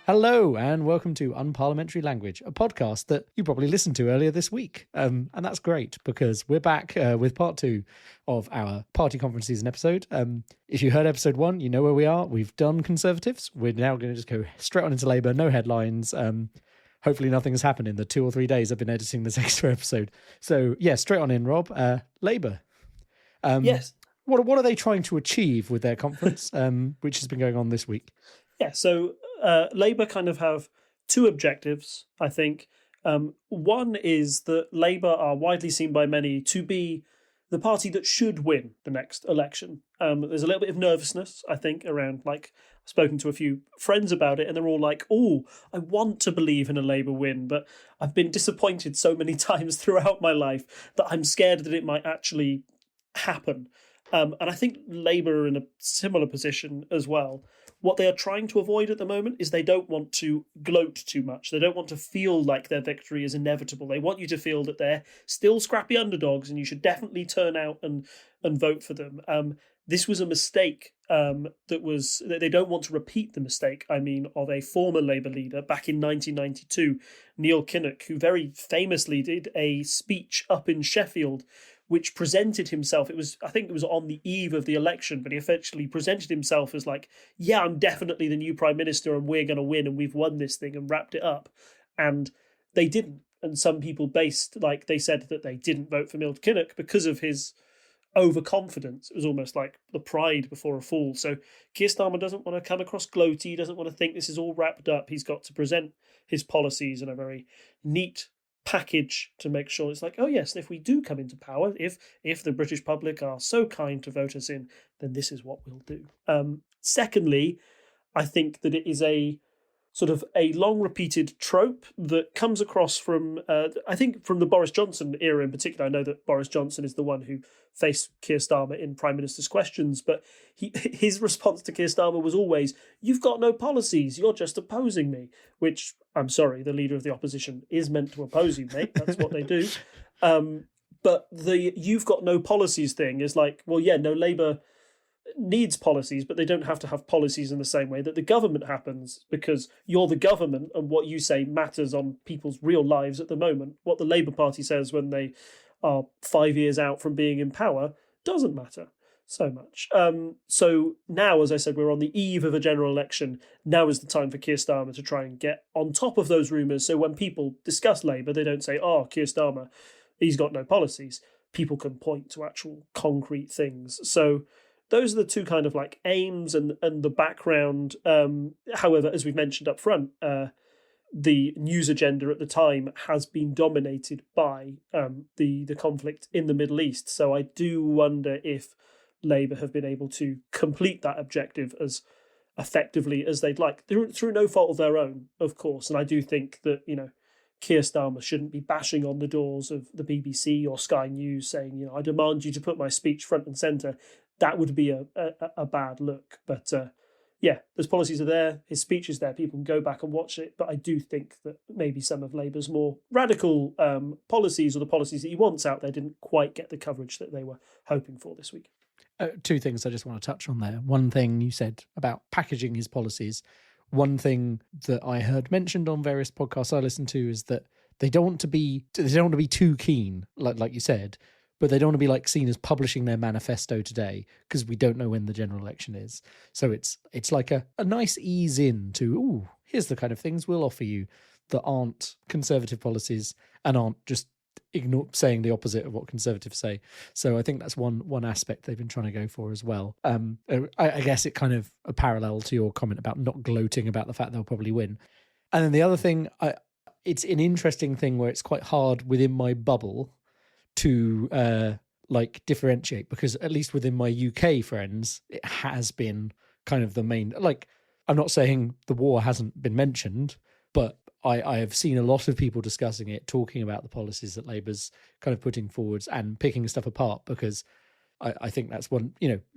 Hello and welcome to Unparliamentary Language, a podcast that you probably listened to earlier this week. And that's great because we're back with part 2 of our party conference season episode. If you heard episode 1, you know where we are. We've done Conservatives. We're now going to just go straight on into Labour, no headlines. Hopefully nothing has happened in the 2 or 3 days I've been editing this extra episode. So yeah, straight on in, Rob. Labour. Yes. What are they trying to achieve with their conference, which has been going on this week? Yeah, so Labour kind of have two objectives, I think. One is that Labour are widely seen by many to be the party that should win the next election. There's a little bit of nervousness, I think, around, like, I've spoken to a few friends about it, and they're all like, oh, I want to believe in a Labour win, but I've been disappointed so many times throughout my life that I'm scared that it might actually happen. And I think Labour are in a similar position as well. What they are trying to avoid at the moment is they don't want to gloat too much. They don't want to feel like their victory is inevitable. They want you to feel that they're still scrappy underdogs and you should definitely turn out and vote for them. This was a mistake that they don't want to repeat the mistake, of a former Labour leader back in 1992, Neil Kinnock, who very famously did a speech up in Sheffield which presented himself, I think it was on the eve of the election, but he effectively presented himself as like, yeah, I'm definitely the new Prime Minister and we're going to win and we've won this thing, and wrapped it up. And they didn't. And some people they said that they didn't vote for Neil Kinnock because of his overconfidence. It was almost like the pride before a fall. So Keir Starmer doesn't want to come across gloaty, doesn't want to think this is all wrapped up. He's got to present his policies in a very neat package to make sure it's like, oh yes, if we do come into power, if the British public are so kind to vote us in, then this is what we'll do. Secondly, I think that it is a sort of a long repeated trope that comes across from, I think from the Boris Johnson era in particular. I know that Boris Johnson is the one who faced Keir Starmer in Prime Minister's Questions, but his response to Keir Starmer was always, you've got no policies, you're just opposing me, which, I'm sorry, the leader of the opposition is meant to oppose you, mate. That's what they do. But the you've got no policies thing is like, well, yeah, no, Labour needs policies, but they don't have to have policies in the same way that the government happens, because you're the government and what you say matters on people's real lives at the moment. What the Labour Party says when they are 5 years out from being in power doesn't matter so much. So now, as I said, we're on the eve of a general election. Now is the time for Keir Starmer to try and get on top of those rumours, so when people discuss Labour, they don't say, oh, Keir Starmer, he's got no policies. People can point to actual concrete things. So those are the two kind of like aims and the background. However, as we've mentioned up front, the news agenda at the time has been dominated by the conflict in the Middle East. So I do wonder if Labour have been able to complete that objective as effectively as they'd like, through no fault of their own, of course. And I do think that, Keir Starmer shouldn't be bashing on the doors of the BBC or Sky News saying, I demand you to put my speech front and centre. That would be a bad look. But yeah, those policies are there. His speech is there. People can go back and watch it. But I do think that maybe some of Labour's more radical policies, or the policies that he wants out there, didn't quite get the coverage that they were hoping for this week. Two things I just want to touch on there. One thing you said about packaging his policies. One thing that I heard mentioned on various podcasts I listened to is that they don't want to be too keen, like you said, but they don't want to be like seen as publishing their manifesto today because we don't know when the general election is. So it's like a nice ease in to, ooh, here's the kind of things we'll offer you that aren't Conservative policies and aren't just saying the opposite of what Conservatives say. So I think that's one aspect they've been trying to go for as well. I guess it kind of a parallel to your comment about not gloating about the fact they'll probably win. And then the other thing, it's an interesting thing where it's quite hard within my bubble to differentiate, because at least within my UK friends, it has been kind of the main, I'm not saying the war hasn't been mentioned, but I have seen a lot of people discussing it, talking about the policies that Labour's kind of putting forwards and picking stuff apart, because I think that's one,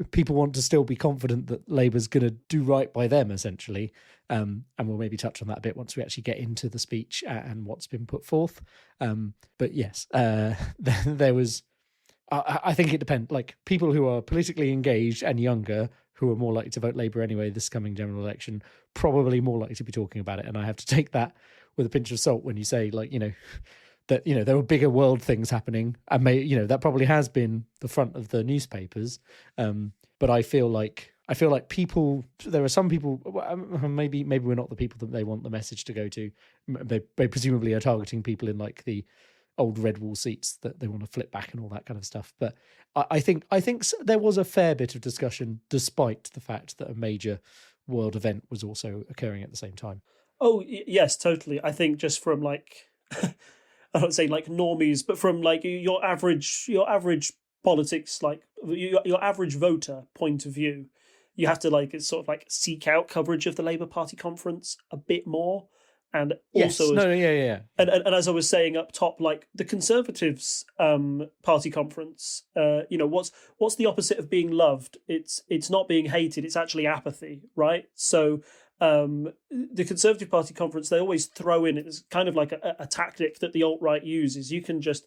people want to still be confident that Labour's going to do right by them, essentially. And we'll maybe touch on that a bit once we actually get into the speech and what's been put forth. But yes, there was, I think it depends, like people who are politically engaged and younger, who are more likely to vote Labour anyway this coming general election, probably more likely to be talking about it. And I have to take that with a pinch of salt when you say, like, that, there were bigger world things happening, and that probably has been the front of the newspapers. But I feel like there are some people, maybe we're not the people that they want the message to go to. They presumably are targeting people in like the old red wall seats that they want to flip back and all that kind of stuff. But I think there was a fair bit of discussion, despite the fact that a major world event was also occurring at the same time. Oh, yes, totally. I think just from like, I don't say like normies, but from like your average politics, like your average voter point of view, you have to like sort of like seek out coverage of the Labour Party conference a bit more. And also, yeah. And as I was saying up top, like the Conservatives' party conference, what's the opposite of being loved? It's not being hated. It's actually apathy, right? So the Conservative Party conference, they always throw in, it's kind of like a tactic that the alt-right uses. You can just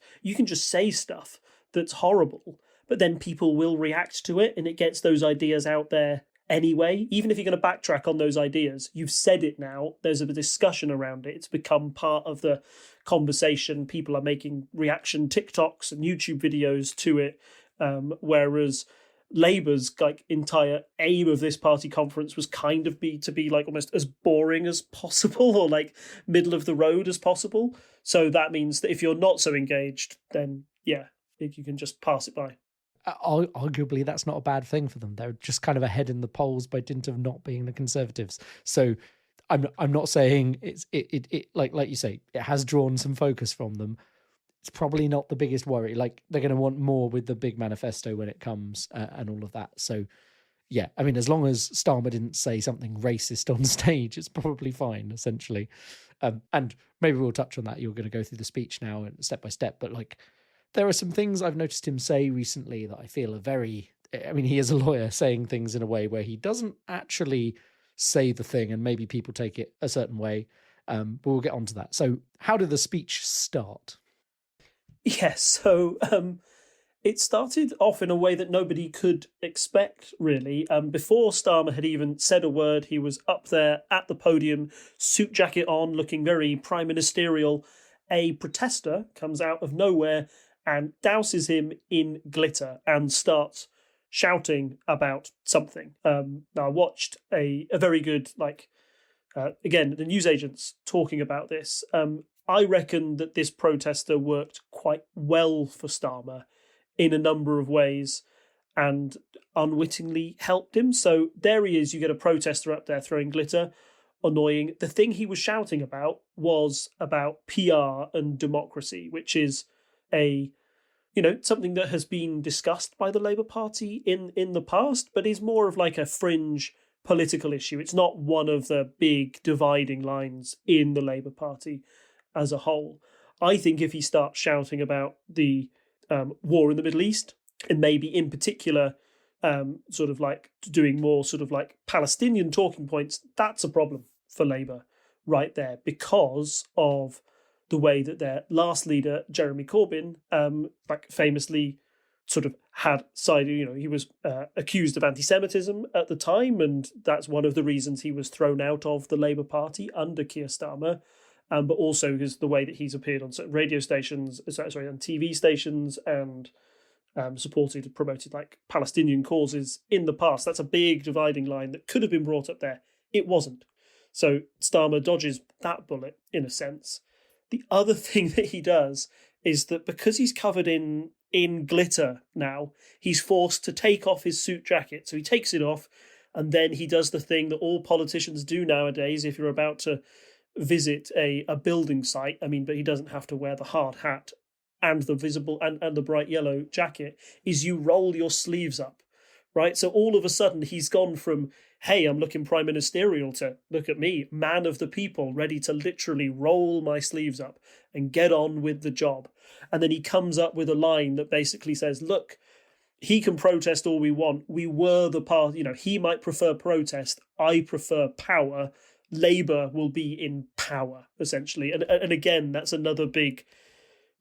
say stuff that's horrible, but then people will react to it, and it gets those ideas out there anyway. Even if you're going to backtrack on those ideas, you've said it now, there's a discussion around it, it's become part of the conversation. People are making reaction TikToks and YouTube videos to it, whereas Labour's like entire aim of this party conference was kind of to be like almost as boring as possible, or like middle of the road as possible. So that means that if you're not so engaged, then yeah, you can just pass it by. Arguably, that's not a bad thing for them. They're just kind of ahead in the polls by dint of not being the Conservatives. So I'm not saying it like you say, it has drawn some focus from them. It's probably not the biggest worry. Like, they're going to want more with the big manifesto when it comes, and all of that. So yeah, I mean, as long as Starmer didn't say something racist on stage, it's probably fine, essentially. And maybe we'll touch on that. You're going to go through the speech now and step by step, but like, there are some things I've noticed him say recently that I feel are very, I mean, he is a lawyer saying things in a way where he doesn't actually say the thing, and maybe people take it a certain way. But we'll get onto that. So how did the speech start? Yes, so it started off in a way that nobody could expect, really. Before Starmer had even said a word, he was up there at the podium, suit jacket on, looking very prime ministerial. A protestor comes out of nowhere and douses him in glitter and starts shouting about something. Now, I watched a very good, again, the newsagents talking about this. I reckon that this protester worked quite well for Starmer in a number of ways and unwittingly helped him. So there he is, you get a protester up there throwing glitter, annoying. The thing he was shouting about was about PR and democracy, which is something that has been discussed by the Labour Party in the past, but is more of like a fringe political issue. It's not one of the big dividing lines in the Labour Party as a whole. I think if he starts shouting about the war in the Middle East, and maybe in particular sort of like doing more sort of like Palestinian talking points, that's a problem for Labour right there, because of the way that their last leader, Jeremy Corbyn, famously sort of had sided, he was accused of anti-Semitism at the time, and that's one of the reasons he was thrown out of the Labour Party under Keir Starmer, but also because the way that he's appeared on certain radio stations, on TV stations, and promoted like Palestinian causes in the past. That's a big dividing line that could have been brought up there. It wasn't. So Starmer dodges that bullet in a sense. The other thing that he does is that because he's covered in glitter now, he's forced to take off his suit jacket. So he takes it off, and then he does the thing that all politicians do nowadays if you're about to visit a building site. But he doesn't have to wear the hard hat and the visible and the bright yellow jacket, is you roll your sleeves up, right? So all of a sudden he's gone from, hey, I'm looking prime ministerial, to look at me, man of the people, ready to literally roll my sleeves up and get on with the job. And then he comes up with a line that basically says, look, he can protest all we want. We were the party, he might prefer protest. I prefer power. Labour will be in power, essentially. And again, that's another big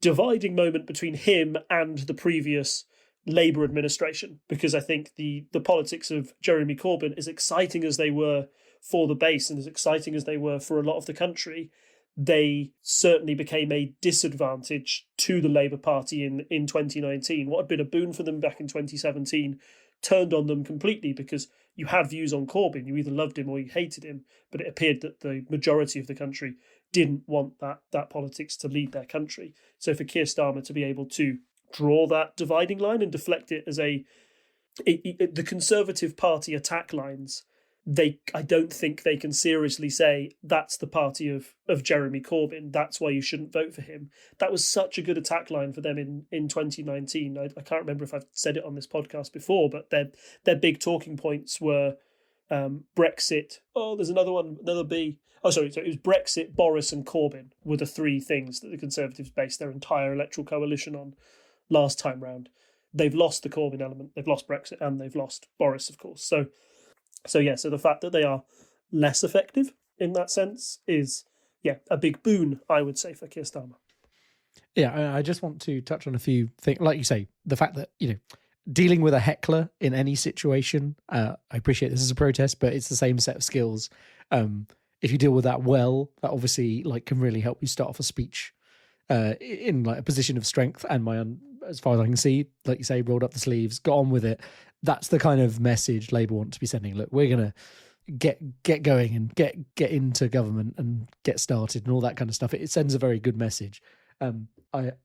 dividing moment between him and the previous Labour administration, because I think the politics of Jeremy Corbyn, as exciting as they were for the base and as exciting as they were for a lot of the country, they certainly became a disadvantage to the Labour Party in 2019. What had been a boon for them back in 2017 turned on them completely, because you had views on Corbyn, you either loved him or you hated him, but it appeared that the majority of the country didn't want that politics to lead their country. So for Keir Starmer to be able to draw that dividing line and deflect it as the Conservative Party attack lines, I don't think they can seriously say that's the party of Jeremy Corbyn, that's why you shouldn't vote for him. That was such a good attack line for them in 2019. I can't remember if I've said it on this podcast before, but their big talking points were Brexit. Oh, there's another B. Oh, sorry. So it was Brexit, Boris and Corbyn were the three things that the Conservatives based their entire electoral coalition on last time round. They've lost the Corbyn element, they've lost Brexit, and they've lost Boris, of course. So the fact that they are less effective in that sense is, a big boon, I would say, for Keir Starmer. Yeah, I just want to touch on a few things. Like you say, the fact that, dealing with a heckler in any situation, I appreciate this is a protest, but it's the same set of skills. If you deal with that well, that obviously can really help you start off a speech in a position of strength. And as far as I can see, like you say, rolled up the sleeves, got on with it. That's the kind of message Labour want to be sending. Look, we're going to get going and get into government and get started and all that kind of stuff. It sends a very good message.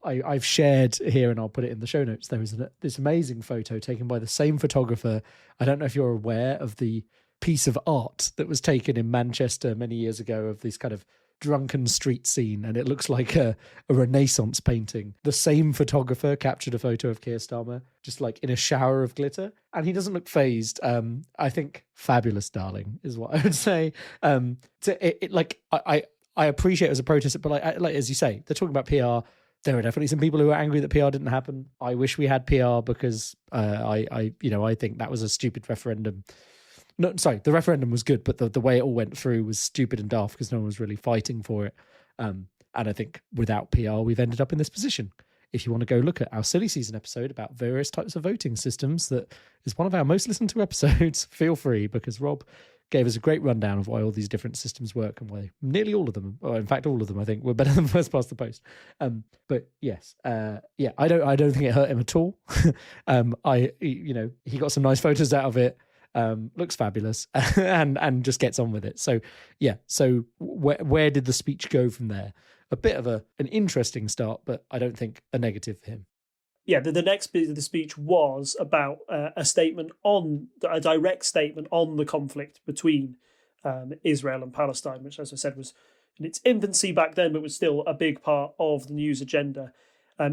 I've shared here, and I'll put it in the show notes, there is this amazing photo taken by the same photographer. I don't know if you're aware of the piece of art that was taken in Manchester many years ago of this kind of drunken street scene, and it looks like a Renaissance painting. The same photographer captured a photo of Keir Starmer just in a shower of glitter, and he doesn't look phased. I think fabulous, darling, is what I would say. I appreciate it as a protest, but as you say, they're talking about PR. There are definitely some people who are angry that PR didn't happen. I wish we had PR because I think that was a stupid referendum. No, sorry, the referendum was good, but the way it all went through was stupid and daft because no one was really fighting for it. And I think without PR, we've ended up in this position. If you want to go look at our silly season episode about various types of voting systems, that is one of our most listened to episodes, feel free, because Rob gave us a great rundown of why all these different systems work and why nearly all of them, or in fact all of them, I think, were better than first past the post. But yes, I don't think it hurt him at all. He got some nice photos out of it. Looks fabulous and just gets on with it. So where did the speech go from there? A bit of an interesting start, but I don't think a negative for him. Yeah, the next bit of the speech was about a direct statement on the conflict between Israel and Palestine, which, as I said, was in its infancy back then, but was still a big part of the news agenda.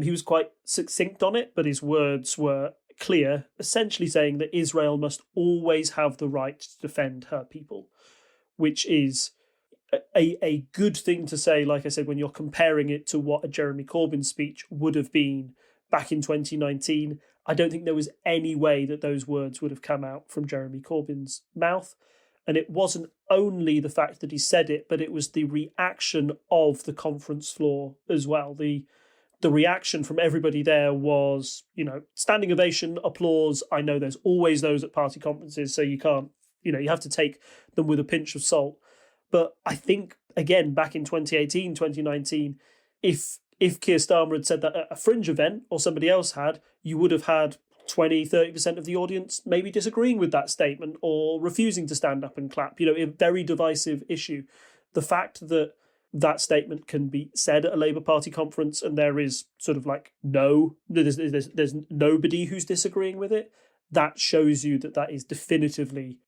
He was quite succinct on it, but his words were clear, essentially saying that Israel must always have the right to defend her people, which is a good thing to say, like I said, when you're comparing it to what a Jeremy Corbyn speech would have been back in 2019. I don't think there was any way that those words would have come out from Jeremy Corbyn's mouth. And it wasn't only the fact that he said it, but it was the reaction of the conference floor as well. The reaction from everybody there was, standing ovation, applause. I know there's always those at party conferences, so you can't, you have to take them with a pinch of salt. But I think, again, back in 2018, 2019, if Keir Starmer had said that at a fringe event, or somebody else had, you would have had 20, 30% of the audience maybe disagreeing with that statement or refusing to stand up and clap. A very divisive issue. The fact that that statement can be said at a Labour Party conference and there is sort of there's nobody who's disagreeing with it, that shows you that is definitively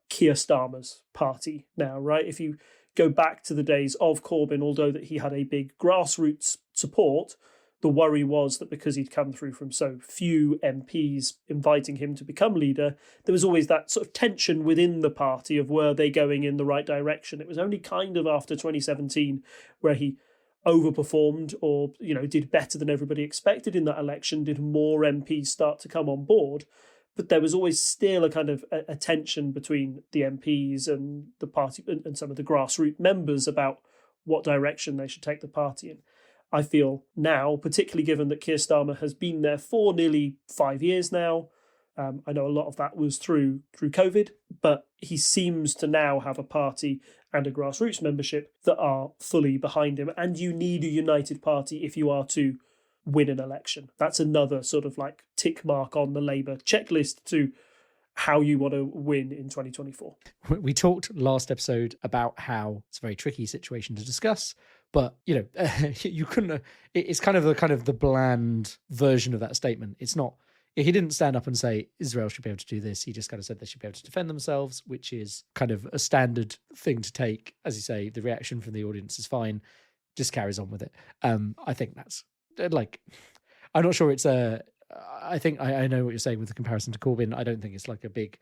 Keir Starmer's party now, right? If you go back to the days of Corbyn, although that he had a big grassroots support, the worry was that because he'd come through from so few MPs inviting him to become leader, there was always that sort of tension within the party of were they going in the right direction. It was only kind of after 2017 where he overperformed or, did better than everybody expected in that election, did more MPs start to come on board. But there was always still a kind of a tension between the MPs and the party and some of the grassroots members about what direction they should take the party in. I feel now, particularly given that Keir Starmer has been there for nearly 5 years now. I know a lot of that was through COVID, but he seems to now have a party and a grassroots membership that are fully behind him. And you need a united party if you are to win an election. That's another sort of like tick mark on the Labour checklist to how you want to win in 2024. We talked last episode about how it's a very tricky situation to discuss, but you couldn't. It's kind of the bland version of that statement. It's not. He didn't stand up and say Israel should be able to do this. He just kind of said they should be able to defend themselves, which is kind of a standard thing to take. As you say, the reaction from the audience is fine. Just carries on with it. I think that's like, I'm not sure it's a. I think I know what you're saying with the comparison to Corbyn. I don't think it's like a big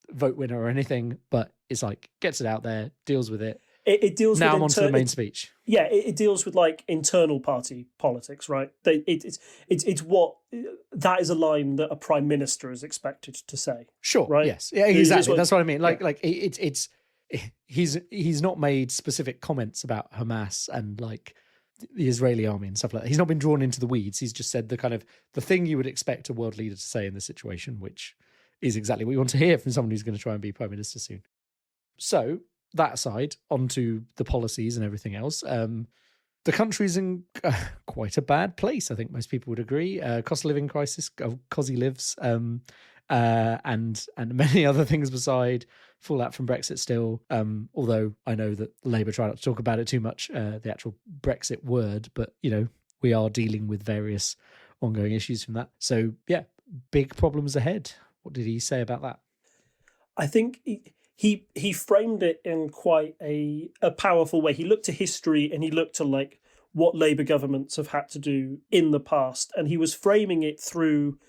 vote winner or anything, but it's like gets it out there, deals with it. It deals now with I'm on to the main speech. Yeah, it deals with like internal party politics, right? It's what that is a line that a prime minister is expected to say. Sure. Right. Yes. Yeah. Exactly. That's what I mean. Like he's not made specific comments about Hamas and like the Israeli army and stuff like that. He's not been drawn into the weeds. He's just said the thing you would expect a world leader to say in this situation, which is exactly what you want to hear from someone who's going to try and be prime minister soon. So, that aside, onto the policies and everything else, the country's in quite a bad place. I think most people would agree. Cost of living crisis, Cosy lives, and many other things beside. Fallout from Brexit still. Although I know that Labour try not to talk about it too much, the actual Brexit word, but we are dealing with various ongoing issues from that. So yeah, big problems ahead. What did he say about that? I think he framed it in quite a powerful way. He looked to history and he looked to like what Labour governments have had to do in the past, and he was framing it through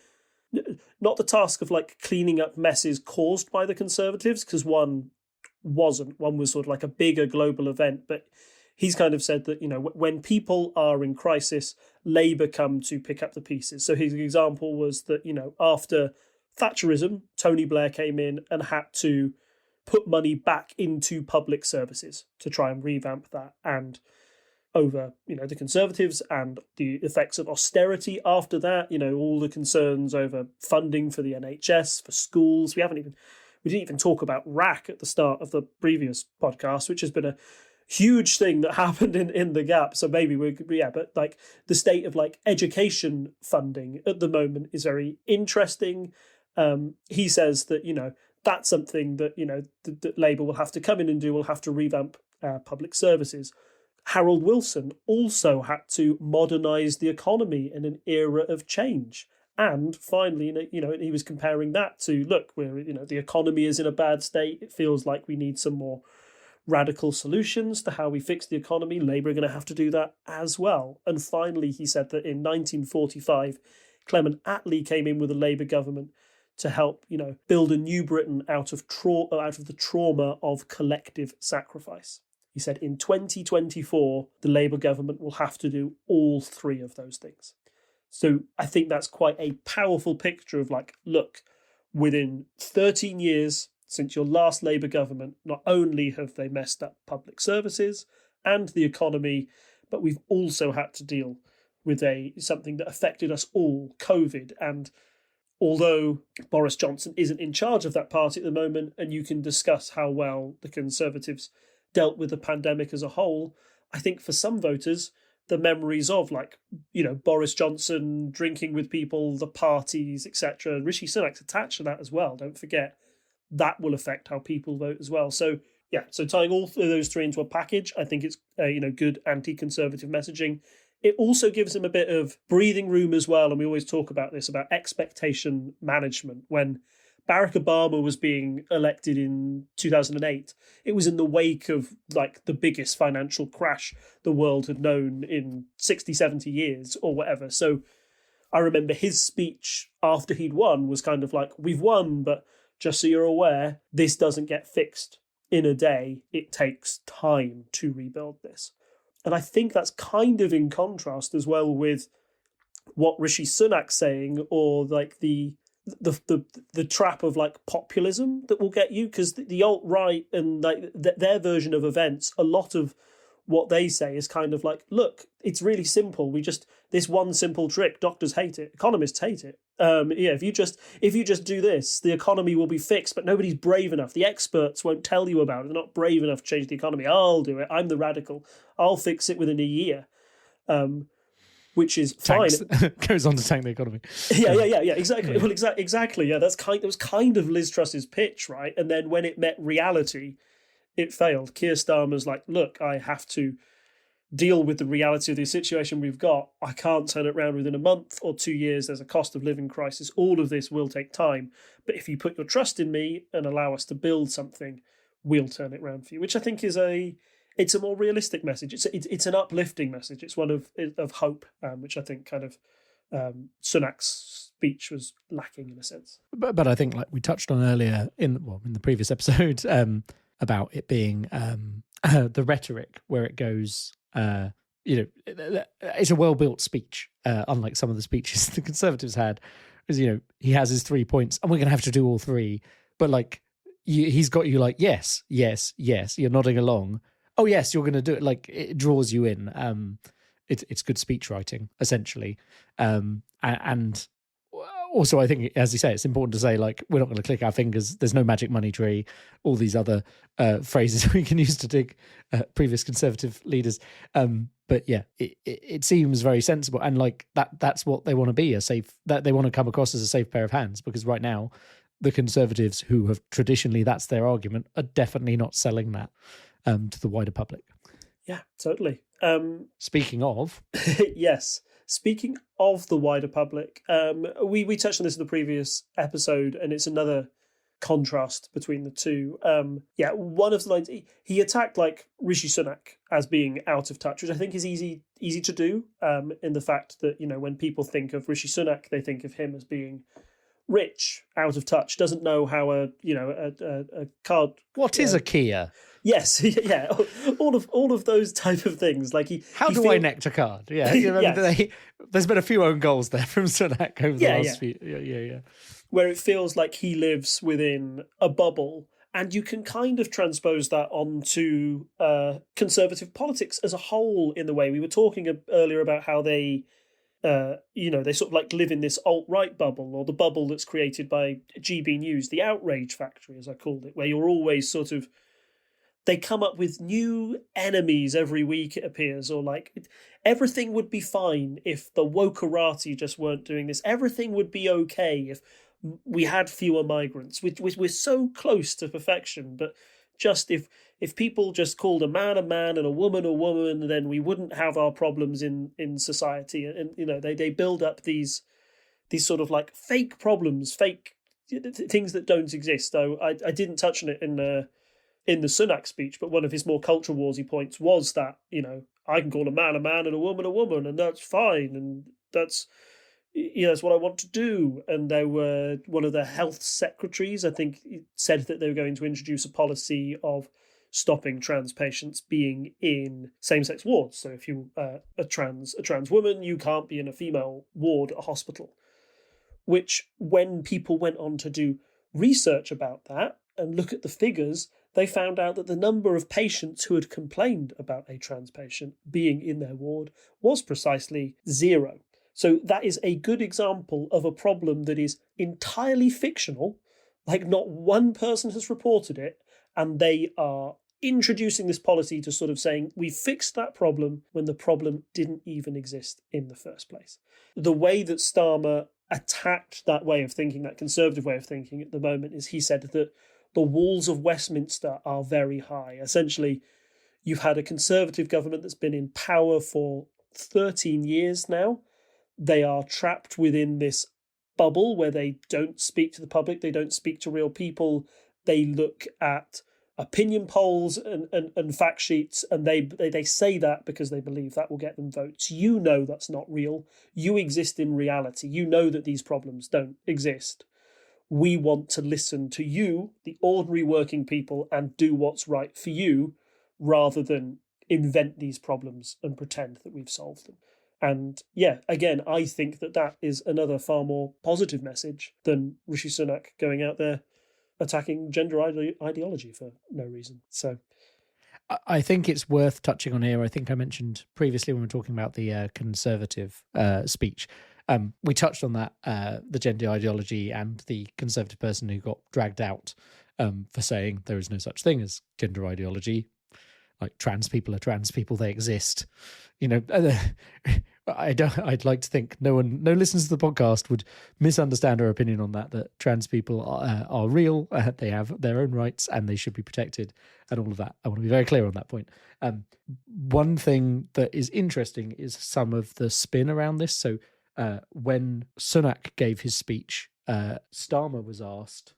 not the task of like cleaning up messes caused by the Conservatives, because one was sort of like a bigger global event, but he's kind of said that when people are in crisis, Labour come to pick up the pieces. So his example was that after Thatcherism, Tony Blair came in and had to put money back into public services to try and revamp that. And over, the Conservatives and the effects of austerity after that, all the concerns over funding for the NHS, for schools. We didn't even talk about RAC at the start of the previous podcast, which has been a huge thing that happened in the gap. So maybe but like the state of like education funding at the moment is very interesting. He says that, that's something that, that Labour will have to come in and do. We'll have to revamp public services. Harold Wilson also had to modernise the economy in an era of change. And finally, he was comparing that to, look, the economy is in a bad state. It feels like we need some more radical solutions to how we fix the economy. Labour are going to have to do that as well. And finally, he said that in 1945, Clement Attlee came in with a Labour government to help, build a new Britain out of the trauma of collective sacrifice. He said in 2024, the Labour government will have to do all three of those things. So I think that's quite a powerful picture of like, look, within 13 years since your last Labour government, not only have they messed up public services and the economy, but we've also had to deal with something that affected us all, COVID. And although Boris Johnson isn't in charge of that party at the moment, and you can discuss how well the Conservatives dealt with the pandemic as a whole, I think for some voters, the memories of Boris Johnson drinking with people, the parties, etc. Rishi Sunak's attached to that as well. Don't forget that will affect how people vote as well. So yeah, so tying all of those three into a package, I think it's good anti-conservative messaging. It also gives him a bit of breathing room as well, and we always talk about this, about expectation management. When Barack Obama was being elected in 2008, it was in the wake of like the biggest financial crash the world had known in 60, 70 years or whatever. So I remember his speech after he'd won was kind of like, we've won, but just so you're aware, this doesn't get fixed in a day. It takes time to rebuild this. And I think that's kind of in contrast as well with what Rishi Sunak's saying, or like the trap of like populism that will get you, because the alt-right and like their version of events, a lot of what they say is kind of like, look, it's really simple. This one simple trick. Doctors hate it. Economists hate it. If you just do this, the economy will be fixed. But nobody's brave enough. The experts won't tell you about it. They're not brave enough to change the economy. I'll do it. I'm the radical. I'll fix it within a year. Which is fine. Goes on to tank the economy. Yeah, exactly. Yeah. Well, exactly. Yeah, that was kind of Liz Truss's pitch, right? And then when it met reality, it failed. Keir Starmer's like, look, I have to deal with the reality of the situation we've got. I can't turn it around within a month or 2 years. There's a cost of living crisis. All of this will take time. But if you put your trust in me and allow us to build something, we'll turn it around for you. Which I think is it's a more realistic message. It's an uplifting message. It's one of hope, which I think kind of Sunak's speech was lacking in a sense. But I think, like we touched on earlier in the previous episode, about it being the rhetoric where it goes, it's a well-built speech, unlike some of the speeches the Conservatives had. Is, he has his 3 points, and we're going to have to do all three. But like, he's got you like, yes, yes, yes. You're nodding along. Oh yes, you're going to do it. Like, it draws you in. It's good speech writing, essentially. And also, I think, as you say, it's important to say, like, we're not going to click our fingers. There's no magic money tree. All these other phrases we can use to dig previous Conservative leaders. But yeah, it seems very sensible, and like that's what they want to be, that they want to come across as a safe pair of hands, because right now the Conservatives, who have traditionally, that's their argument, are definitely not selling that to the wider public. Yeah, totally. Speaking of, yes. Speaking of the wider public, we touched on this in the previous episode, and it's another contrast between the two. One of the lines, he attacked like Rishi Sunak as being out of touch, which I think is easy to do, in the fact that, when people think of Rishi Sunak, they think of him as being rich, out of touch, doesn't know how a card. What is a Kia? Yes, yeah, all of those type of things. Like I necked a card? Yeah, you remember yes. There's been a few own goals there from Sunak over the last few. Yeah. Where it feels like he lives within a bubble, and you can kind of transpose that onto Conservative politics as a whole. In the way we were talking earlier about how they sort of like live in this alt-right bubble, or the bubble that's created by GB News, the outrage factory, as I called it, where you're always sort of. They come up with new enemies every week, it appears, or like everything would be fine if the wokerati just weren't doing this. Everything would be okay if we had fewer migrants. We're so close to perfection, but just if people just called a man and a woman, then we wouldn't have our problems in society. And they build up these sort of like fake problems, fake things that don't exist. So I didn't touch on it in the Sunak speech, but one of his more culture warsy points was that, I can call a man and a woman, and that's fine, and that's what I want to do. And they were, one of the health secretaries, I think, said that they were going to introduce a policy of stopping trans patients being in same-sex wards. So if you a trans woman, you can't be in a female ward at a hospital. Which, when people went on to do research about that and look at the figures, they found out that the number of patients who had complained about a trans patient being in their ward was precisely 0. So that is a good example of a problem that is entirely fictional, like not one person has reported it, and they are introducing this policy to sort of saying, we fixed that problem when the problem didn't even exist in the first place. The way that Starmer attacked that way of thinking, that Conservative way of thinking at the moment, is he said that the walls of Westminster are very high. Essentially, you've had a Conservative government that's been in power for 13 years now. They are trapped within this bubble where they don't speak to the public, they don't speak to real people. They look at opinion polls and fact sheets, and they say that because they believe that will get them votes. You know that's not real. You exist in reality. You know that these problems don't exist. We want to listen to you, the ordinary working people, and do what's right for you, rather than invent these problems and pretend that we've solved them. And yeah, again, I think that is another far more positive message than Rishi Sunak going out there attacking gender ideology for no reason. So I think it's worth touching on here. I think I mentioned previously when we were talking about the Conservative speech. We touched on that, the gender ideology and the Conservative person who got dragged out for saying there is no such thing as gender ideology. Like, trans people are trans people; they exist. You know, I'd like to think no listeners to the podcast would misunderstand our opinion on that. That trans people are real. They have their own rights and they should be protected, and all of that. I want to be very clear on that point. One thing that is interesting is some of the spin around this. So when Sunak gave his speech, Starmer was asked.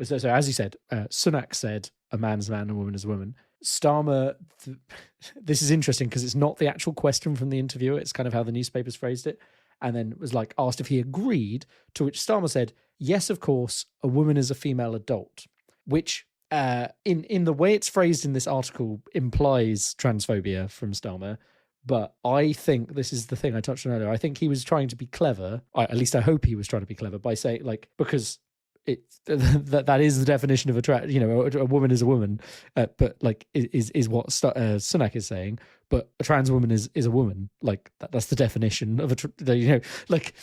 So as he said, Sunak said, "A man's a man, and a woman is a woman." Starmer, this is interesting because it's not the actual question from the interviewer, it's kind of how the newspapers phrased it, and then it was like asked if he agreed, to which Starmer said, "Yes, of course, a woman is a female adult," which in the way it's phrased in this article implies transphobia from Starmer. But I think this is the thing I touched on earlier. I think he was trying to be clever. At least I hope he was trying to be clever by saying, like, because that is the definition of a woman is a woman, but like is what Sunak is saying. But a trans woman is a woman. Like that's the definition of like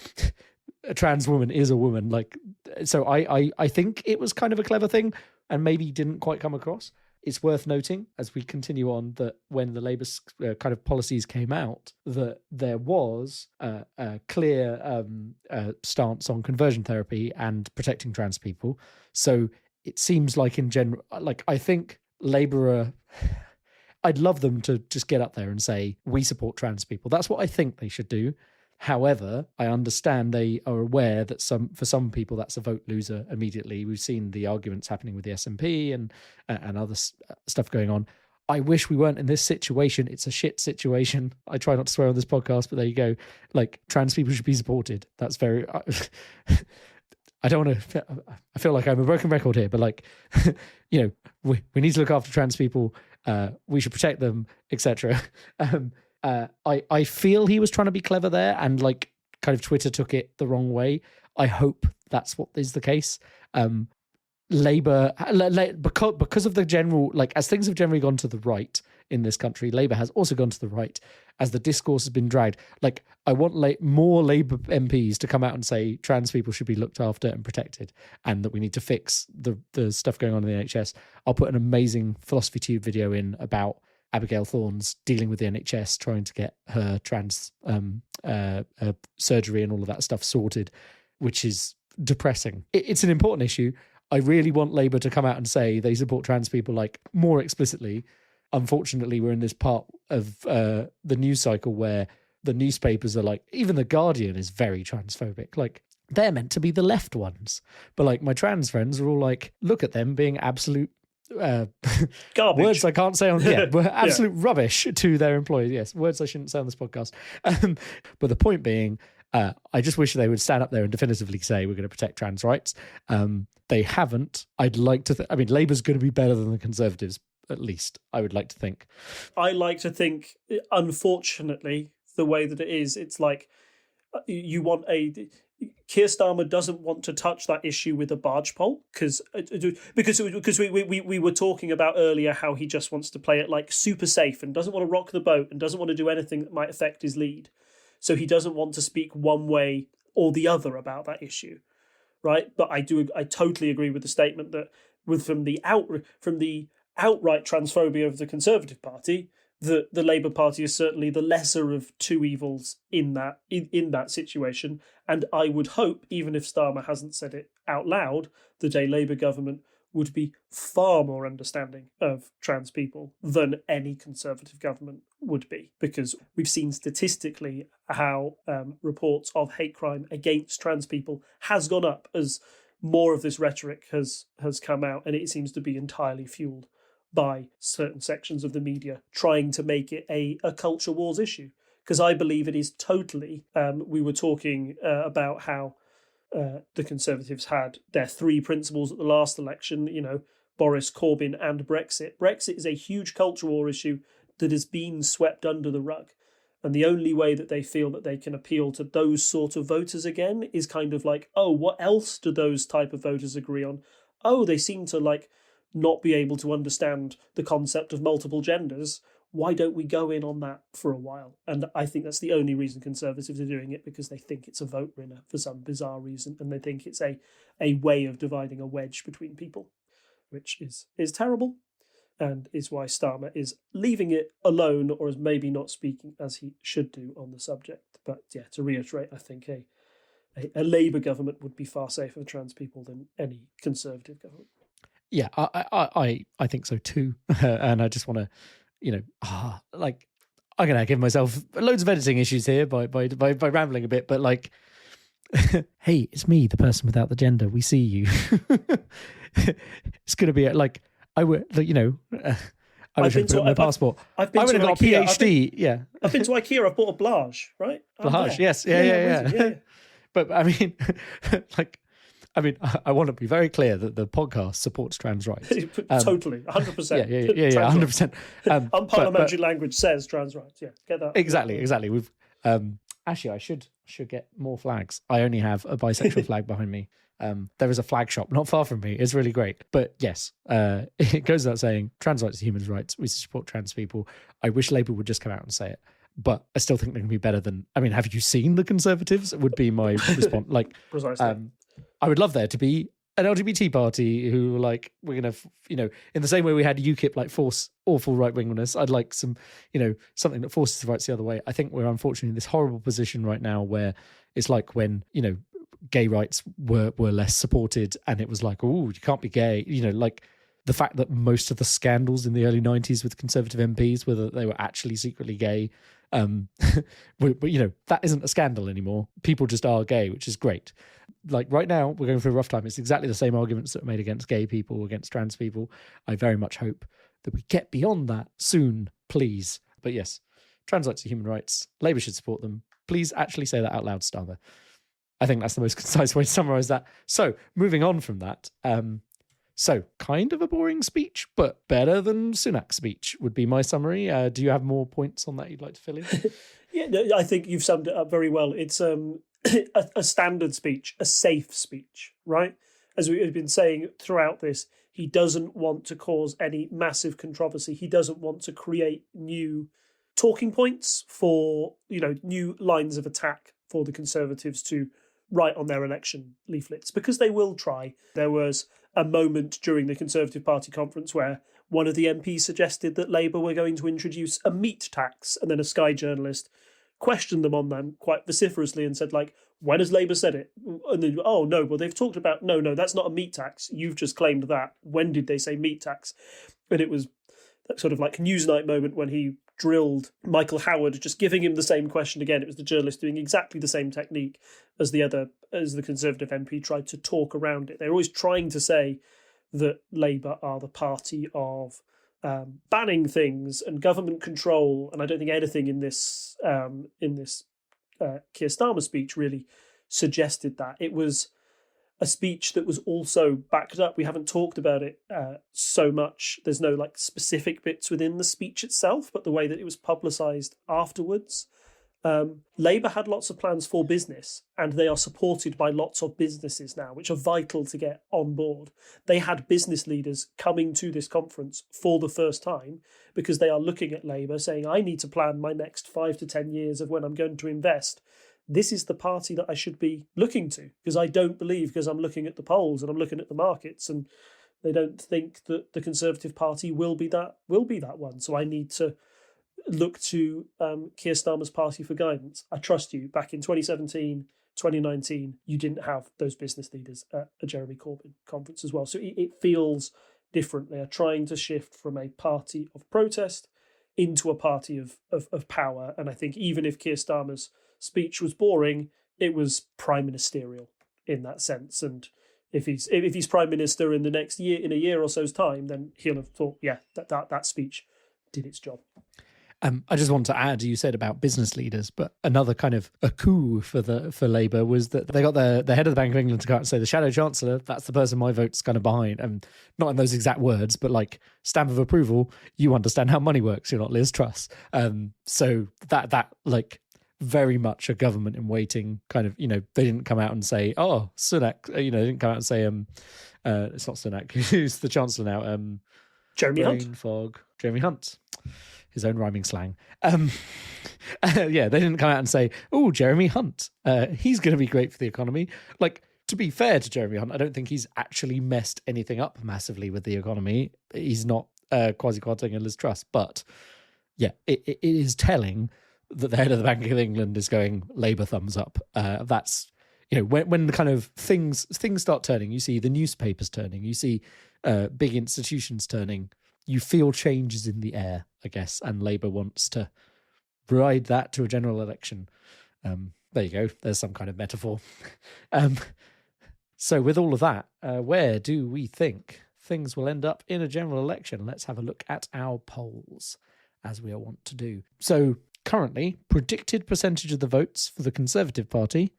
a trans woman is a woman. Like, so I think it was kind of a clever thing, and maybe didn't quite come across. It's worth noting as we continue on that when the Labour kind of policies came out, that there was a clear stance on conversion therapy and protecting trans people. So it seems like in general, like I think Labour I'd love them to just get up there and say, we support trans people. That's what I think they should do. However, I understand they are aware that for some people that's a vote loser immediately. We've seen the arguments happening with the SNP and other stuff going on. I wish we weren't in this situation. It's a shit situation. I try not to swear on this podcast, but there you go. Like, trans people should be supported. That's very... I don't want to... I feel like I'm a broken record here, but like, we need to look after trans people. We should protect them, etc. I feel he was trying to be clever there, and like kind of Twitter took it the wrong way. I hope that's what is the case. Labour, because of the general, like, as things have generally gone to the right in this country, Labour has also gone to the right as the discourse has been dragged. Like, I want more Labour MPs to come out and say trans people should be looked after and protected, and that we need to fix the stuff going on in the NHS. I'll put an amazing Philosophy Tube video in about Abigail Thorne's dealing with the NHS, trying to get her trans surgery and all of that stuff sorted, which is depressing. It's an important issue. I really want Labour to come out and say they support trans people, like, more explicitly. Unfortunately, we're in this part of the news cycle where the newspapers are like, even The Guardian is very transphobic. Like, they're meant to be the left ones. But like, my trans friends are all like, look at them being absolute garbage. Words I can't say on absolute rubbish to their employees. Yes, words I shouldn't say on this podcast. But the point being, I just wish they would stand up there and definitively say we're going to protect trans rights. They haven't. I'd like to I mean, Labour's going to be better than the Conservatives, at least I would like to think. I like to think, unfortunately, the way that it is, it's like you want Keir Starmer doesn't want to touch that issue with a barge pole because we were talking about earlier how he just wants to play it like super safe and doesn't want to rock the boat and doesn't want to do anything that might affect his lead. So he doesn't want to speak one way or the other about that issue, right? But I totally agree with the statement that from the outright transphobia of the Conservative Party, the Labour Party is certainly the lesser of two evils in that situation. And I would hope, even if Starmer hasn't said it out loud, that a Labour government would be far more understanding of trans people than any Conservative government would be. Because we've seen statistically how reports of hate crime against trans people has gone up as more of this rhetoric has come out, and it seems to be entirely fueled by certain sections of the media trying to make it a culture wars issue. Because I believe it is totally... we were talking about how the Conservatives had their three principles at the last election, Boris, Corbyn and Brexit. Brexit is a huge culture war issue that has been swept under the rug. And the only way that they feel that they can appeal to those sort of voters again is kind of like, oh, what else do those type of voters agree on? Oh, they seem to like not be able to understand the concept of multiple genders, why don't we go in on that for a while? And I think that's the only reason Conservatives are doing it, because they think it's a vote winner for some bizarre reason, and they think it's a way of dividing a wedge between people, which is terrible, and is why Starmer is leaving it alone, or is maybe not speaking as he should do on the subject. But yeah, to reiterate, I think a Labour government would be far safer for trans people than any Conservative government. Yeah, I think so too. And I just want to, I'm gonna give myself loads of editing issues here by rambling a bit, but like, hey, it's me, the person without the gender. We see you. It's gonna be like I would, I wish I put it on my passport. I would have got a PhD. I've been to IKEA. I've bought a Blage, right? Blage, yes, yeah. But I mean, I want to be very clear that the podcast supports trans rights. Totally, 100%. Yeah, 100%. Unparliamentary language says trans rights. Yeah, get that. Exactly. We've actually, I should get more flags. I only have a bisexual flag behind me. There is a flag shop not far from me. It's really great. But yes, it goes without saying, trans rights are human rights. We support trans people. I wish Labour would just come out and say it. But I still think they can be better than. I mean, have you seen the Conservatives? Would be my response. Like, precisely. I would love there to be an LGBT party who, like, we're going to, in the same way we had UKIP, like, force awful right-wingness. I'd like some, something that forces the rights the other way. I think we're unfortunately in this horrible position right now where it's like when, gay rights were less supported, and it was like, oh, you can't be gay. Like the fact that most of the scandals in the early 90s with Conservative MPs were that they were actually secretly gay. But that isn't a scandal anymore. People just are gay, which is great. Like right now, we're going through a rough time. It's exactly the same arguments that were made against gay people, against trans people. I very much hope that we get beyond that soon, please. But yes, trans rights are human rights. Labour should support them. Please actually say that out loud, Starmer. I think that's the most concise way to summarise that. So, moving on from that, so kind of a boring speech, but better than Sunak's speech would be my summary. Do you have more points on that you'd like to fill in? Yeah, no, I think you've summed it up very well. It's a standard speech, a safe speech, right? As we've been saying throughout this, he doesn't want to cause any massive controversy. He doesn't want to create new talking points for, new lines of attack for the Conservatives to write on their election leaflets, because they will try. There was a moment during the Conservative Party conference where one of the MPs suggested that Labour were going to introduce a meat tax, and then a Sky journalist questioned them on them quite vociferously and said, like, when has Labour said it? And then, oh, no, well, they've talked about, no, that's not a meat tax. You've just claimed that. When did they say meat tax? And it was that sort of like Newsnight moment when he drilled Michael Howard, just giving him the same question again. It was the journalist doing exactly the same technique as the Conservative MP tried to talk around it. They're always trying to say that Labour are the party of banning things and government control, and I don't think anything in this Keir Starmer speech really suggested that. It was a speech that was also backed up. We haven't talked about it so much. There's no like specific bits within the speech itself, but the way that it was publicised afterwards. Labour had lots of plans for business, and they are supported by lots of businesses now, which are vital to get on board. They had business leaders coming to this conference for the first time because they are looking at Labour saying, I need to plan my next 5 to 10 years of when I'm going to invest. This is the party that I should be looking to, because I don't believe, because I'm looking at the polls and I'm looking at the markets, and they don't think that the Conservative Party will be that one. So I need to look to Keir Starmer's party for guidance. I trust you. Back in 2017, 2019, you didn't have those business leaders at a Jeremy Corbyn conference as well. So it feels different. They are trying to shift from a party of protest into a party of power. And I think even if Keir Starmer's speech was boring, it was prime ministerial in that sense. And if he's prime minister in a year or so's time, then he'll have thought, yeah, that speech did its job. I just want to add, you said about business leaders, but another kind of a coup for Labour was that they got the head of the Bank of England to come out and say, the Shadow Chancellor, that's the person my vote's kind of behind. And not in those exact words, but like stamp of approval, you understand how money works, you're not Liz Truss. So that like very much a government in waiting kind of, they didn't come out and say, oh, Sunak, they didn't come out and say, It's not Sunak. Who's the Chancellor now? Jeremy Brain Hunt. fog. Jeremy Hunt. His own rhyming slang. Yeah, they didn't come out and say, "Oh, Jeremy Hunt, he's going to be great for the economy." Like, to be fair to Jeremy Hunt, I don't think he's actually messed anything up massively with the economy. He's not quasi-quadrang a Liz Truss, but yeah, it is telling that the head of the Bank of England is going Labour thumbs up. That's, you know, when the kind of things start turning, you see the newspapers turning, you see big institutions turning, you feel changes in the air, I guess, and Labour wants to ride that to a general election. There you go. There's some kind of metaphor. So with all of that, where do we think things will end up in a general election? Let's have a look at our polls, as we are wont to do. So currently, predicted percentage of the votes for the Conservative Party,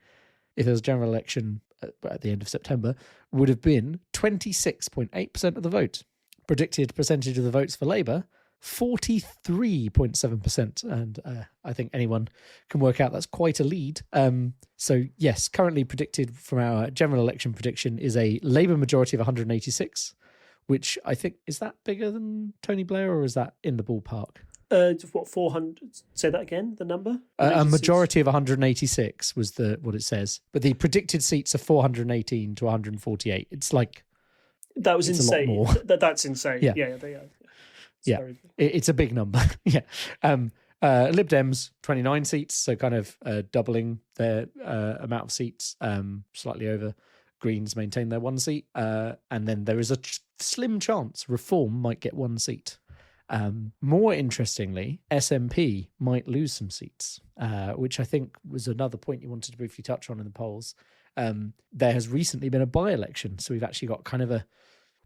if there was a general election at the end of September, would have been 26.8% of the vote. Predicted percentage of the votes for Labour, 43.7%. And I think anyone can work out that's quite a lead. So yes, currently predicted from our general election prediction is a Labour majority of 186, which I think, is that bigger than Tony Blair, or is that in the ballpark? What, 400? Say that again, the number? A majority of 186 was what it says. But the predicted seats are 418 to 148. It's like... That was insane. A lot more. That's insane. Yeah, they are. It's a big number. Yeah. Lib Dems, 29 seats, so kind of doubling their amount of seats, slightly over. Greens maintain their 1 seat. And then there is a slim chance Reform might get 1 seat. More interestingly, SNP might lose some seats, which I think was another point you wanted to briefly touch on in the polls. There has recently been a by-election, so we've actually got kind of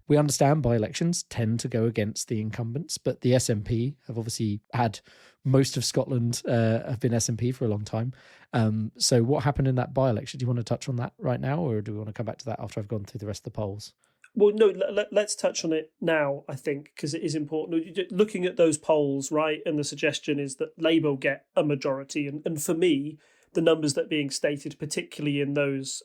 we understand by-elections tend to go against the incumbents, but the SNP have obviously had most of Scotland have been SNP for a long time. So what happened in that by-election? Do you want to touch on that right now, or do we want to come back to that after I've gone through the rest of the polls? Well, no, let's touch on it now, I think, because it is important. Looking at those polls, right, and the suggestion is that Labour will get a majority. And for me, the numbers that are being stated, particularly in those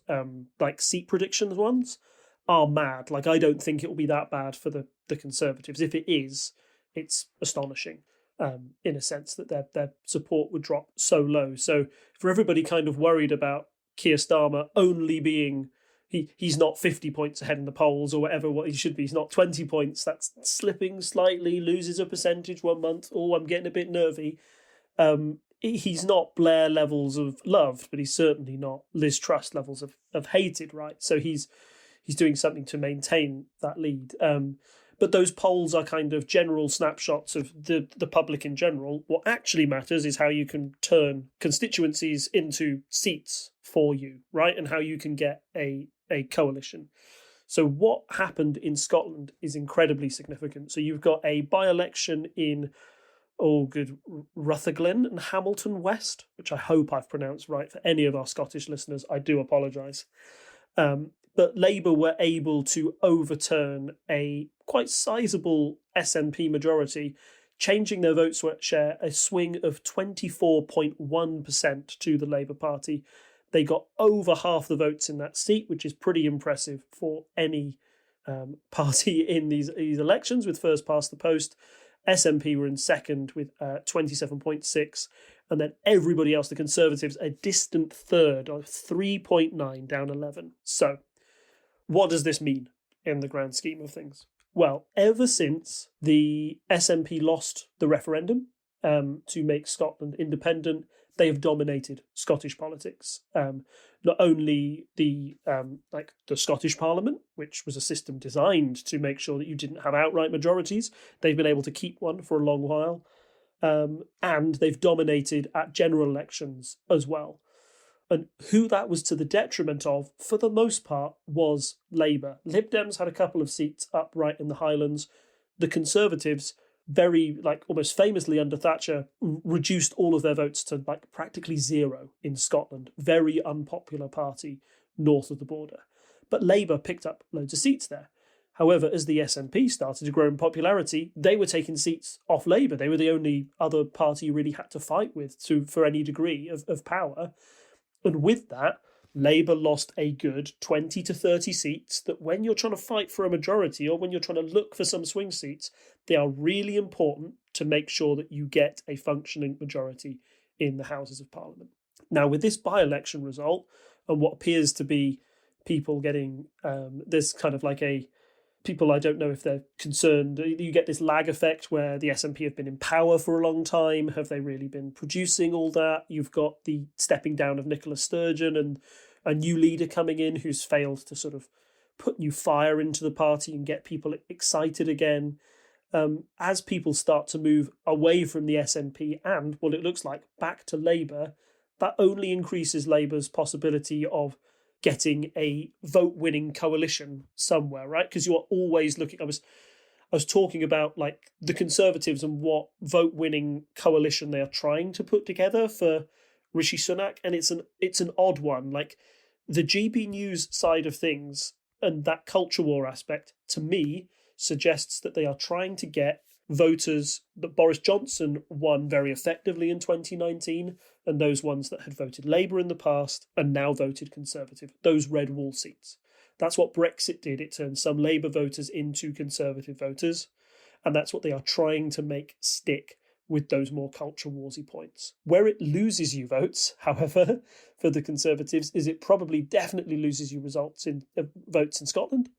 like seat predictions ones, are mad. Like, I don't think it will be that bad for the Conservatives. If it is, it's astonishing, in a sense that their support would drop so low. So for everybody kind of worried about Keir Starmer only being... He's not 50 points ahead in the polls or whatever what he should be. He's not 20 points. That's slipping slightly, loses a percentage 1 month. Oh, I'm getting a bit nervy. He's not Blair levels of loved, but he's certainly not Liz Truss levels of hated, right? So he's doing something to maintain that lead. But those polls are kind of general snapshots of the public in general. What actually matters is how you can turn constituencies into seats for you, right? And how you can get a coalition. So what happened in Scotland is incredibly significant. So you've got a by-election in Rutherglen and Hamilton West, which I hope I've pronounced right. For any of our Scottish listeners, I do apologise. But Labour were able to overturn a quite sizable SNP majority, changing their vote share a swing of 24.1% to the Labour Party. They got over half the votes in that seat, which is pretty impressive for any party in these elections with first past the post. SNP were in second with 27.6%. And then everybody else, the Conservatives, a distant third of 3.9, down 11. So what does this mean in the grand scheme of things? Well, ever since the SNP lost the referendum to make Scotland independent, they have dominated Scottish politics. Not only the Scottish Parliament, which was a system designed to make sure that you didn't have outright majorities, they've been able to keep one for a long while. And they've dominated at general elections as well. And who that was to the detriment of, for the most part, was Labour. Lib Dems had a couple of seats up right in the Highlands. The Conservatives, very, almost famously under Thatcher, reduced all of their votes to practically zero in Scotland. Very unpopular party north of the border. But Labour picked up loads of seats there. However, as the SNP started to grow in popularity, they were taking seats off Labour. They were the only other party you really had to fight with for any degree of power. And with that, Labour lost a good 20 to 30 seats that when you're trying to fight for a majority or when you're trying to look for some swing seats, they are really important to make sure that you get a functioning majority in the Houses of Parliament. Now, with this by-election result and what appears to be people getting, there's kind of like people, I don't know if they're concerned. You get this lag effect where the SNP have been in power for a long time. Have they really been producing all that? You've got the stepping down of Nicola Sturgeon and a new leader coming in who's failed to sort of put new fire into the party and get people excited again. As people start to move away from the SNP and what it looks like back to Labour, that only increases Labour's possibility of getting a vote-winning coalition somewhere, right? Because you are always looking. I was talking about like the Conservatives and what vote-winning coalition they are trying to put together for Rishi Sunak, and it's an odd one. Like the GB News side of things and that culture war aspect, to me, suggests that they are trying to get voters that Boris Johnson won very effectively in 2019 and those ones that had voted Labour in the past and now voted Conservative, those red wall seats. That's what Brexit did. It turned some Labour voters into Conservative voters, and that's what they are trying to make stick with those more culture warsy points. Where it loses you votes, however, for the Conservatives, is it probably definitely loses you votes in Scotland.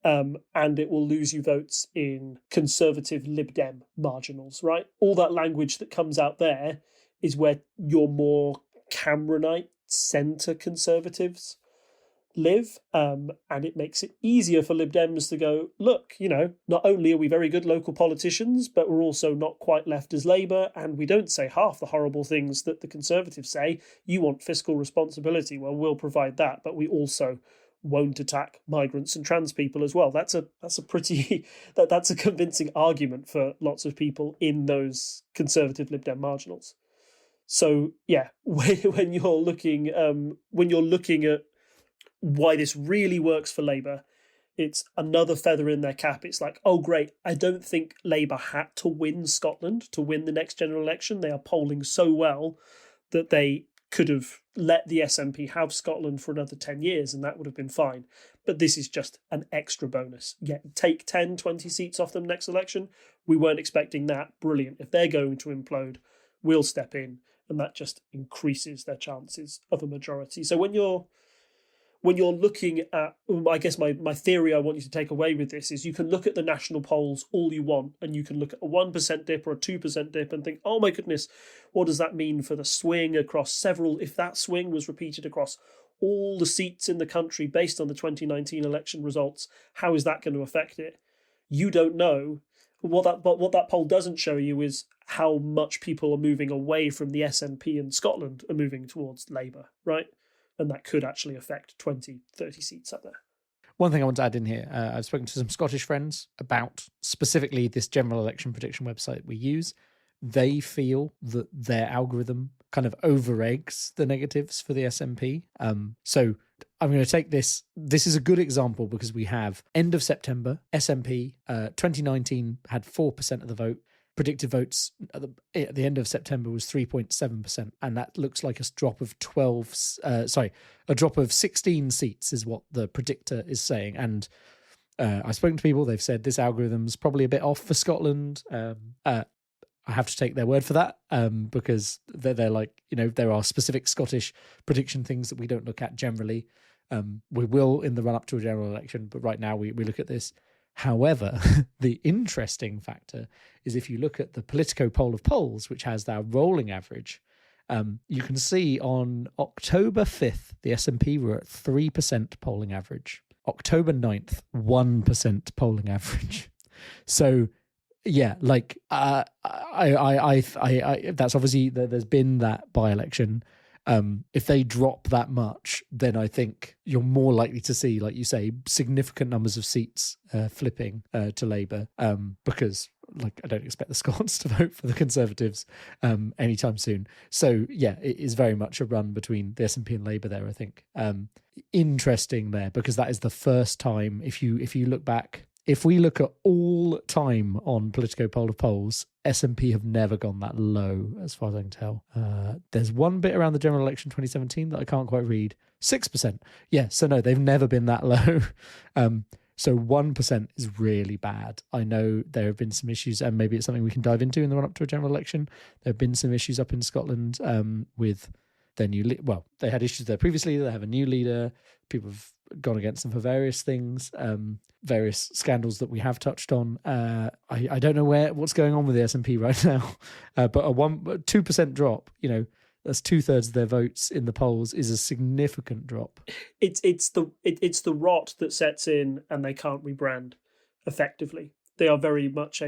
And it will lose you votes in Conservative Lib Dem marginals, right? All that language that comes out there is where your more Cameronite centre Conservatives live, and it makes it easier for Lib Dems to go, look, not only are we very good local politicians, but we're also not quite left as Labour, and we don't say half the horrible things that the Conservatives say. You want fiscal responsibility, well, we'll provide that, but we also won't attack migrants and trans people as well. That's a pretty that's a convincing argument for lots of people in those Conservative Lib Dem marginals. So yeah, when you're looking at why this really works for Labour, it's another feather in their cap. It's like, oh great, I don't think Labour had to win Scotland to win the next general election. They are polling so well that they could have let the SNP have Scotland for another 10 years and that would have been fine. But this is just an extra bonus. Yeah, take 10, 20 seats off them next election. We weren't expecting that. Brilliant. If they're going to implode, we'll step in, and that just increases their chances of a majority. So when you're looking at, I guess my theory I want you to take away with this is you can look at the national polls all you want, and you can look at a 1% dip or a 2% dip and think, oh my goodness, what does that mean for the swing across several, if that swing was repeated across all the seats in the country based on the 2019 election results, how is that going to affect it? You don't know. What that poll doesn't show you is how much people are moving away from the SNP in Scotland and moving towards Labour, right? And that could actually affect 20, 30 seats up there. One thing I want to add in here, I've spoken to some Scottish friends about specifically this general election prediction website we use. They feel that their algorithm kind of over-eggs the negatives for the SNP. So I'm going to take this. This is a good example because we have end of September, SNP, 2019 had 4% of the vote. Predicted votes at the end of September was 3.7%, and that looks like a drop of 16 seats is what the predictor is saying. And I've spoken to people; they've said this algorithm's probably a bit off for Scotland. I have to take their word for that because they're like, there are specific Scottish prediction things that we don't look at generally. We will in the run up to a general election, but right now we look at this. However, the interesting factor is if you look at the Politico poll of polls, which has their rolling average, you can see on October 5th, the SNP were at 3% polling average. October 9th, 1% polling average. So, yeah, like I that's obviously there's been that by-election. If they drop that much, then I think you're more likely to see, like you say, significant numbers of seats flipping to Labour because, like, I don't expect the Scots to vote for the Conservatives anytime soon. So, yeah, it is very much a run between the SNP and Labour there, I think. Interesting there because that is the first time, if you look back if we look at all time on Politico poll of polls, SNP have never gone that low, as far as I can tell. There's one bit around the general election 2017 that I can't quite read. 6%. Yeah, so no, they've never been that low. So 1% is really bad. I know there have been some issues, and maybe it's something we can dive into in the run-up to a general election. There have been some issues up in Scotland with their new they had issues there previously. They have a new leader. People have gone against them for various things, various scandals that we have touched on. I don't know what's going on with the SNP right now, but a 2% drop, that's 2/3 of their votes in the polls, is a significant drop. It's the rot that sets in, and they can't rebrand effectively. They are very much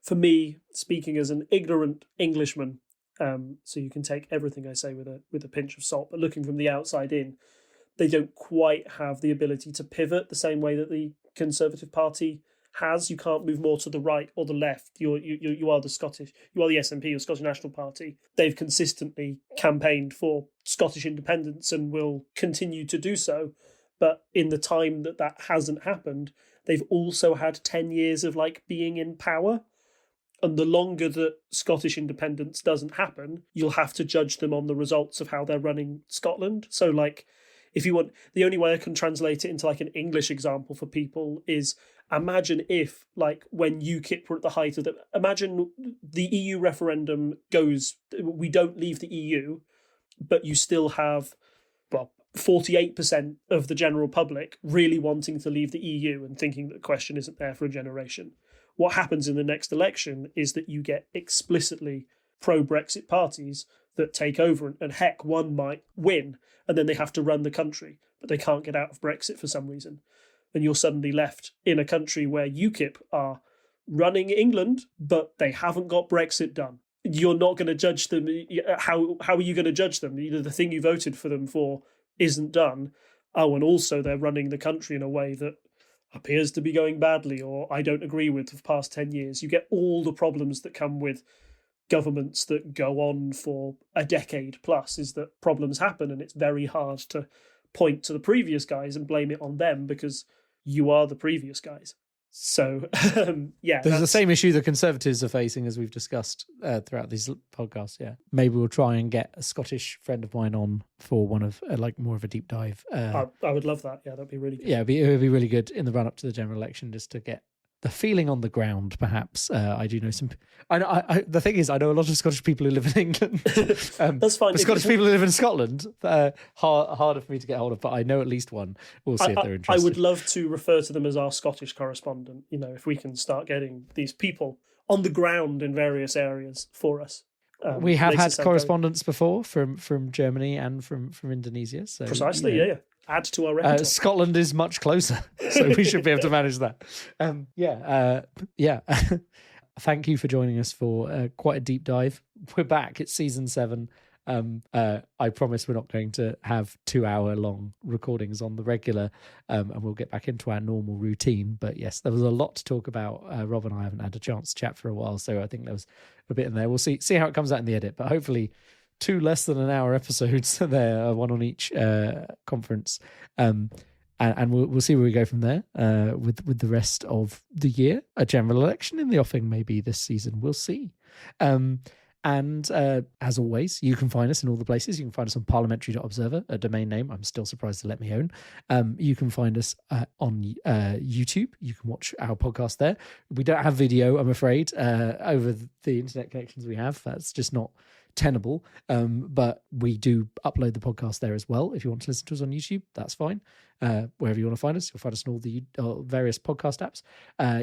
for me, speaking as an ignorant Englishman, so you can take everything I say with a pinch of salt, but looking from the outside in, they don't quite have the ability to pivot the same way that the Conservative Party has. You can't move more to the right or the left. You are the SNP or Scottish National Party. They've consistently campaigned for Scottish independence and will continue to do so. But in the time that hasn't happened, they've also had 10 years of being in power. And the longer that Scottish independence doesn't happen, you'll have to judge them on the results of how they're running Scotland. So if you want, the only way I can translate it into an English example for people is, imagine if, when UKIP were at the height of imagine the EU referendum goes, we don't leave the EU, but you still have, 48% of the general public really wanting to leave the EU and thinking that the question isn't there for a generation. What happens in the next election is that you get explicitly pro-Brexit parties that take over, and heck, one might win, and then they have to run the country, but they can't get out of Brexit for some reason. And you're suddenly left in a country where UKIP are running England, but they haven't got Brexit done. You're not going to judge them. How are you going to judge them? The thing you voted for them for isn't done. Oh, and also they're running the country in a way that appears to be going badly, or I don't agree with for the past 10 years. You get all the problems that come with governments that go on for a decade plus, is that problems happen, and it's very hard to point to the previous guys and blame it on them because you are the previous guys. So, yeah. There's the same issue the Conservatives are facing, as we've discussed throughout these podcasts, yeah. Maybe we'll try and get a Scottish friend of mine on for one of, more of a deep dive. I would love that. Yeah, that'd be really good. Yeah, it would be really good in the run-up to the general election, just to get the feeling on the ground, perhaps. I do know some. The thing is, I know a lot of Scottish people who live in England. That's fine. The Scottish people who live in Scotland, harder for me to get hold of, but I know at least one. We'll see if they're interested. I would love to refer to them as our Scottish correspondent. If we can start getting these people on the ground in various areas for us. We have had correspondents before from Germany and from Indonesia. So precisely, yeah. Add to our repertoire. Scotland is much closer, so we should be able to manage that. Thank you for joining us for quite a deep dive. We're back. It's season 7. I promise we're not going to have 2-hour long recordings on the regular, and we'll get back into our normal routine. But yes, there was a lot to talk about. Rob and I haven't had a chance to chat for a while, so I think there was a bit in there. We'll see how it comes out in the edit, but hopefully 2 less than an hour episodes there, one on each conference, and we'll see where we go from there with the rest of the year. A general election in the offing maybe this season. We'll see. And as always, you can find us in all the places. You can find us on parliamentary.observer, a domain name I'm still surprised to let me own. You can find us on YouTube. You can watch our podcast there. We don't have video, I'm afraid, over the internet connections we have. That's just not tenable, but we do upload the podcast there as well. If you want to listen to us on YouTube, that's fine. Wherever you want to find us, you'll find us in all the various podcast apps.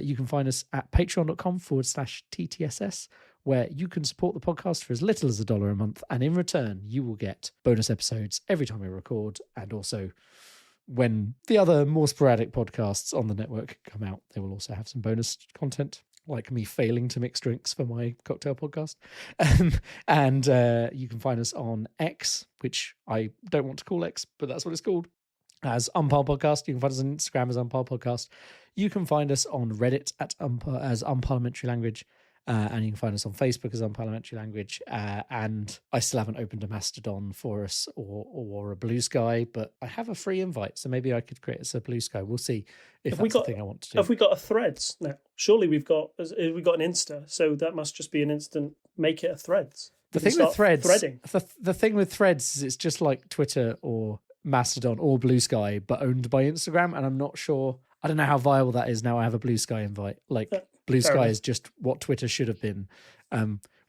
You can find us at patreon.com/TTSS, where you can support the podcast for as little as $1 a month, and in return you will get bonus episodes every time we record, and also when the other more sporadic podcasts on the network come out, they will also have some bonus content, like me failing to mix drinks for my cocktail podcast. And you can find us on X, which I don't want to call X, but that's what it's called, as Umpire Podcast. You can find us on Instagram as Umpire Podcast. You can find us on Reddit as Unparliamentary Language. and you can find us on Facebook as Unparliamentary Language. And I still haven't opened a Mastodon for us or a Blue Sky, but I have a free invite, so maybe I could create us a Blue Sky. We'll see if that's the thing I want to do. Have we got a Threads now? Surely we've got an Insta, so that must just be an instant make it a Threads. The thing with Threads, the thing with Threads is it's just like Twitter or Mastodon or Blue Sky, but owned by Instagram, and I'm not sure. I don't know how viable that is now. I have a Blue Sky invite. Like Blue Sky is just what Twitter should have been.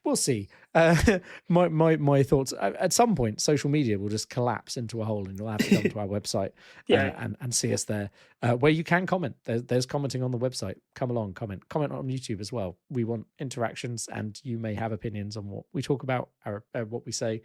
We'll see. My thoughts. At some point, social media will just collapse into a hole, and you'll have to come to our website and see us there, where you can comment. There's commenting on the website. Come along, comment on YouTube as well. We want interactions, and you may have opinions on what we talk about or what we say.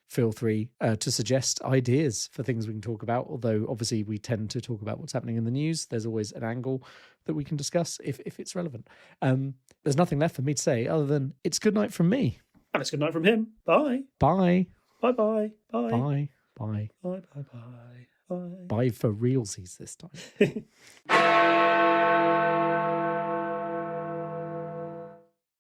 Feel free to suggest ideas for things we can talk about, although obviously we tend to talk about what's happening in the news. There's always an angle that we can discuss if it's relevant. There's nothing left for me to say other than it's good night from me. And it's good night from him. Bye. Bye. Bye-bye. Bye. Bye. Bye. Bye. Bye. Bye. Bye for realsies this time.